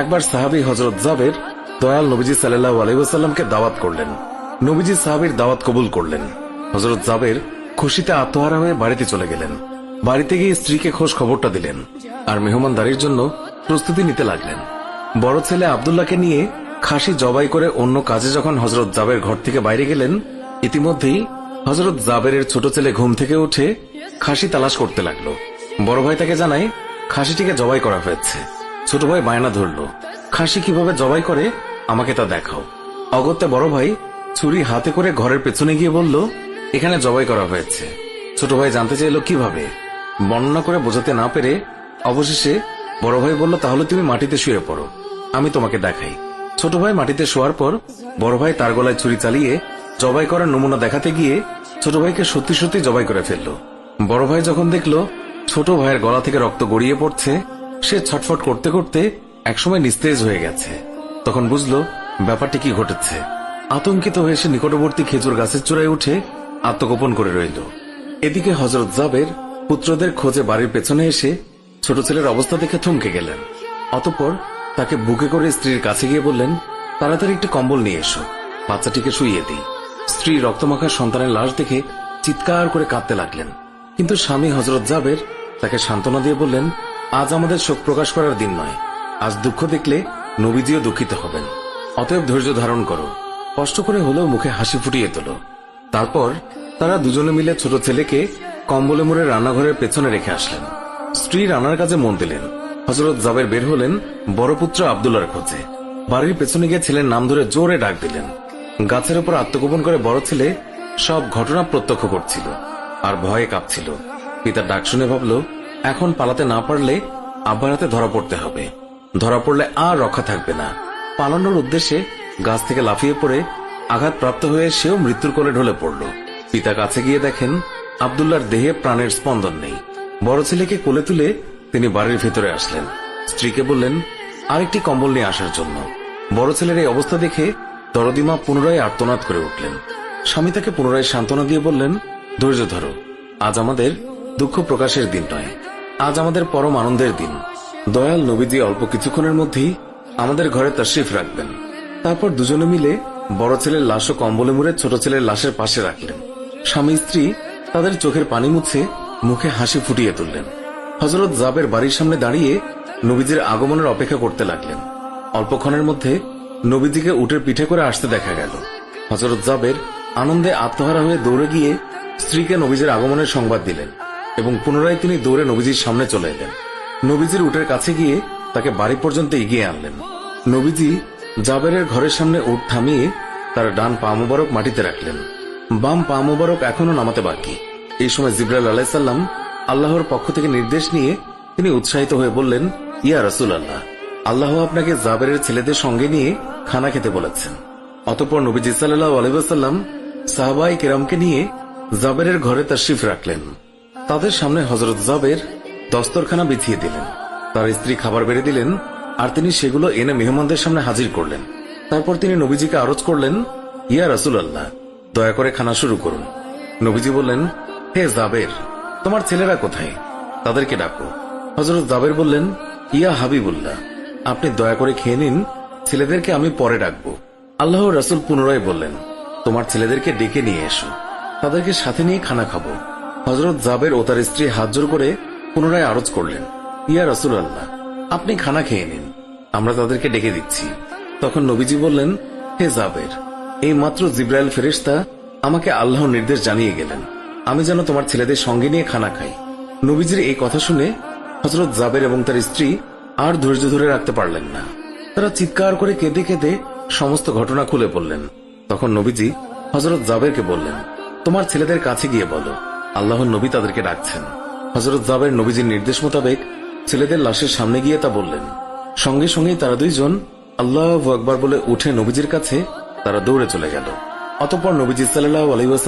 একবার সাহাবী হযরত জাবের দয়াল নবীজি সাল্লাল্লাহু আলাইহি ওয়াসাল্লামকে দাওয়াত করলেন। নবীজি সাহাবীর দাওয়াত কবুল করলেন। হযরত জাবের খুশিতে আত্মহারা হয়ে বাড়িতে চলে গেলেন। বাড়িতে গিয়ে স্ত্রীকে খোঁজ খবরটা দিলেন আর মেহমানদারির জন্য প্রস্তুতি নিতে লাগলেন। বড় ছেলে আব্দুল্লাহকে নিয়ে খাসি জবাই করে অন্য কাজে যখন হযরত জাবের ঘর থেকে বাইরে গেলেন, ইতিমধ্যেই হযরত জাবেরের ছোট ছেলে ঘুম থেকে উঠে খাসি তালাশ করতে লাগলো। বড় ভাই তাকে জানায় খাসিটিকে জবাই করা হয়েছে। ছোট ভাই বায়না ধরল, খাসি কিভাবে জবাই করে আমাকে তা দেখাও। অগত্যা বড় ভাই ছুরি হাতে করে ঘরের পেছনে গিয়ে বলল, এখানে জবাই করা হয়েছে। ছোট ভাই জানতে চাইল কিভাবে। বর্ণনা করে বোঝাতে না পেরে অবশেষে বড় ভাই বলল, তাহলে তুমি মাটিতে শুয়ে পড়ো, আমি তোমাকে দেখাই। ছোট ভাই মাটিতে শোয়ার পর বড় ভাই তার গলায় ছুরি চালিয়ে জবাই করার নমুনা দেখাতে গিয়ে ছোট ভাইকে সত্যি সত্যি জবাই করে ফেলল। বড় ভাই যখন দেখল ছোট ভাইয়ের গলা থেকে রক্ত গড়িয়ে পড়ছে, সে ছটফট করতে করতে একসময় নিস্তেজ হয়ে গেছে। তখন বুঝলো ব্যাপারটি কি ঘটেছে। আতঙ্কিত হয়ে সে নিকটবর্তী খেজুর গাছের চূড়ায় উঠে আত্মগোপন করে রইল। এদিকে হযরত জাবের পুত্রদের খোঁজে বাড়ির পেছনে এসে ছোট ছেলের অবস্থা দেখে থমকে গেলেন। অতঃপর তাকে বুকে করে স্ত্রীর কাছে গিয়ে বললেন, তাড়াতাড়ি একটি কম্বল নিয়ে এসো, বাচ্চাটিকে শুইয়ে দিই। স্ত্রী রক্তমাখা সন্তানের লাশ দেখে চিৎকার করে কাঁদতে লাগলেন। কিন্তু স্বামী হযরত জাবের তাকে সান্ত্বনা দিয়ে বললেন, আজ আমাদের শোক প্রকাশ করার দিন নয়, আজ দুঃখ দেখলে নবীজিও দুঃখিত হবেন। অতএব ধৈর্য ধারণ করো, কষ্ট করে হলেও মুখে হাসি ফুটিয়ে তোলো। তারপর তারা দুজনে মিলে ছোট ছেলেকে কম্বলে মুড়ে রান্নাঘরের পেছনে রেখে আসলেন। স্ত্রী রান্নার কাজে মন দিলেন। হযরত জাবের বের হলেন বড় পুত্র আব্দুল্লাহর খোঁজে। বাড়ির পেছনে গিয়ে ছেলের নাম ধরে জোরে ডাক দিলেন। গাছের উপর আত্মগোপন করে বড় ছেলে সব ঘটনা প্রত্যক্ষ করছিল আর ভয়ে কাঁপছিল। পিতার ডাক শুনে ভাবল, এখন পালাতে না পারলে আব্বার হাতে ধরা পড়তে হবে। ধরা পড়লে আর রক্ষা থাকবে না। পালানোর উদ্দেশ্যে গাছ থেকে লাফিয়ে পড়ে আঘাতপ্রাপ্ত হয়ে সেও মৃত্যুর কোলে ঢলে পড়ল। পিতা কাছে গিয়ে দেখেন আব্দুল্লাহর দেহে প্রাণের স্পন্দন নেই। বড় ছেলেকে কোলে তুলে তিনি বাড়ির ভেতরে আসলেন। স্ত্রীকে বললেন আরেকটি কম্বল নিয়ে আসার জন্য। বড় ছেলের এই অবস্থা দেখে দরদিমা পুনরায় আর্তনাদ করে উঠলেন। স্বামী তাকে পুনরায় সান্ত্বনা দিয়ে বললেন, ধৈর্য ধরো, আজ আমাদের দুঃখ প্রকাশের দিন নয়, আজ আমাদের পরম আনন্দের দিন। দয়াল নবীজি অল্প কিছুক্ষণের মধ্যেই আমাদের ঘরে তাশরিফ রাখবেন। তারপর দুজনে মিলে বড় ছেলের লাশ ও কম্বলে মুড়ে ছোট ছেলের লাশের পাশে রাখলেন। স্বামী স্ত্রী তাদের চোখের পানি মুছে মুখে হাসি ফুটিয়ে তুললেন। হযরত জাবের বাড়ির সামনে দাঁড়িয়ে নবীজির আগমনের অপেক্ষা করতে লাগলেন। অল্পক্ষণের মধ্যে নবীজিকে উটের পিঠে করে আসতে দেখা গেল। হযরত জাবের আনন্দে আত্মহারা হয়ে দৌড়ে গিয়ে স্ত্রীকে নবীজির আগমনের সংবাদ দিলেন এবং পুনরায় তিনি দৌড়ে নবীজির সামনে চলে এলেন। নবীজির উটের কাছে গিয়ে তাকে বাড়ি পর্যন্ত এগিয়ে আনলেন। নবীজি জাবেরের ঘরের সামনে উট থামিয়ে তার ডান পা মুবারক মাটিতে রাখলেন। বাম পা মুবারক এখনো নামাতে বাকি। এই সময় জিবরাইল আলাইহিস সালাম আল্লাহর পক্ষ থেকে নির্দেশ নিয়ে তিনি উৎসাহিত হয়ে বললেন, ইয়া রাসূলুল্লাহ, আল্লাহ আপনাকে জাবেরের ছেলেদের সঙ্গে নিয়ে খানা খেতে বলেছেন। অতঃপর নবীজি সাল্লাল্লাহু আলাইহি ওয়াসাল্লাম সাহাবায়ে কেরামকে নিয়ে জাবেরের ঘরে তাশরিফ রাখলেন। তাদের সামনে হযরত জাবের দস্তরখানা বিছিয়ে দিলেন। তার স্ত্রী খাবার বেড়ে দিলেন আর তিনি সেগুলো এনে মেহমানদের সামনে হাজির করলেন। তারপর তিনি নবীজিকে আরজ করলেন, ইয়া রাসূলুল্লাহ, দয়া করে খানা শুরু করুন। নবীজি বললেন, হে জাবের, তোমার ছেলেরা কোথায়? তাদেরকে ডাকো। হযরত জাবের বললেন, ইয়া হাবিবুল্লাহ, আপনি দয়া করে খেয়ে নিন, ছেলেদেরকে আমি পরে ডাকবো। আল্লাহর রাসূল পুনরায় বললেন, তোমার ছেলেদেরকে ডেকে নিয়ে এসো, তাদেরকে সাথে নিয়ে খানা খাবো। হযরত জাবের ও তার স্ত্রী হাত জোড় করে পুনরায় আরজ করলেন, ইয়া রাসূলুল্লাহ, আপনি খানা খেয়ে নিন, আমরা তাদেরকে ডেকে দিচ্ছি। তখন নবীজি বললেন, হে জাবের, এই মাত্র জিবরাইল ফেরেশতা আমাকে আল্লাহর নির্দেশ জানিয়ে গেলেন আমি যেন তোমার ছেলেদের সঙ্গে নিয়ে খানা খাই। নবীজির এই কথা শুনে হযরত জাবের এবং তার স্ত্রী আর ধৈর্য ধরে রাখতে পারলেন না। তারা চিৎকার করে কেঁদে কেঁদে সমস্ত ঘটনা খুলে বললেন। তখন নবীজি হযরত জাবেরকে বললেন, তোমার ছেলেদের কাছে গিয়ে বলো আল্লাহর নবী তাদেরকে ডাকছেন। হযরত জাবের নবীজির নির্দেশ মোতাবেক ছেলেদের লাশের সামনে গিয়ে তা বললেন। সঙ্গে সঙ্গেই তারা দুইজন আল্লাহু আকবার বলে উঠে নবীজির কাছে তারা দৌড়ে চলে গেল। অতঃপর নবীজি সাল্লাল্লাহু আলাইহি ওয়াসাল্লাম